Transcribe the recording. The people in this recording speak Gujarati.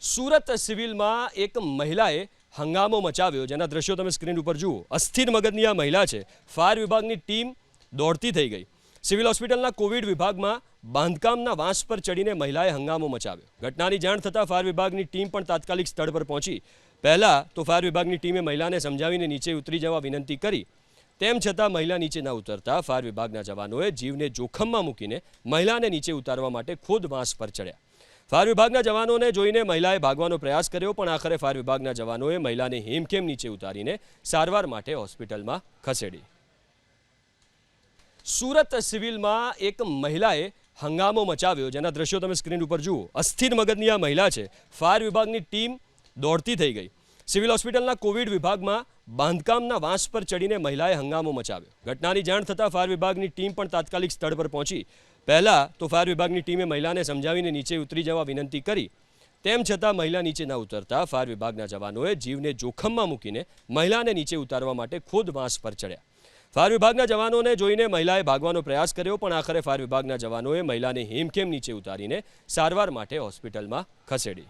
સુરત સિવિલમાં એક મહિલાએ હંગામો મચાવ્યો, જેના દ્રશ્યો તમે સ્ક્રીન ઉપર જુઓ। અસ્થિર મગજની આ મહિલા છે। ફાયર વિભાગની ટીમ દોડતી થઈ ગઈ। સિવિલ હોસ્પિટલના કોવિડ વિભાગમાં બાંધકામના વાંસ પર ચડીને મહિલાએ હંગામો મચાવ્યો। ઘટનાની જાણ થતાં ફાયર વિભાગની ટીમ પણ તાત્કાલિક સ્થળ પર પહોંચી। પહેલા તો ફાયર વિભાગની ટીમે મહિલાને સમજાવીને નીચે ઉતરી જવા વિનંતી કરી, તેમ છતાં મહિલા નીચે ન ઉતરતા ફાયર વિભાગના જવાનોએ જીવને જોખમમાં મૂકીને મહિલાને નીચે ઉતારવા માટે ખુદ વાંસ પર ચડ્યા। ફાયર વિભાગના જવાનોને જોઈને મહિલાએ ભાગવાનો પ્રયાસ કર્યો, પણ આખરે ફાયર વિભાગના જવાનોએ મહિલાને હેમખેમ નીચે ઉતારીને સારવાર માટે હોસ્પિટલમાં ખસેડી। સુરત સિવિલમાં એક મહિલાએ હંગામો મચાવ્યો, જેના દ્રશ્યો તમે સ્ક્રીન ઉપર જુઓ। અસ્થિર મગજની આ મહિલા છે। ફાયર વિભાગની ટીમ દોડતી થઈ ગઈ। સિવિલ હોસ્પિટલના કોવિડ વિભાગમાં બાંધકામના વાંસ પર ચડીને મહિલાએ હંગામો મચાવ્યો। ઘટનાની જાણ થતાં ફાયર વિભાગની ટીમ પણ તાત્કાલિક સ્થળ પર પહોંચી। પહેલા તો ફાયર વિભાગની ટીમે મહિલાને સમજાવીને નીચે ઉતરી જવા વિનંતી કરી, તેમ છતાં મહિલા નીચે ન ઉતરતા ફાયર વિભાગના જવાનોએ જીવને જોખમમાં મૂકીને મહિલાને નીચે ઉતારવા માટે ખુદ વાંસ પર ચડ્યા। ફાયર વિભાગના જવાનોને જોઈને મહિલાએ ભાગવાનો પ્રયાસ કર્યો, પણ આખરે ફાયર વિભાગના જવાનોએ મહિલાને હેમખેમ નીચે ઉતારીને સારવાર માટે હોસ્પિટલમાં ખસેડી।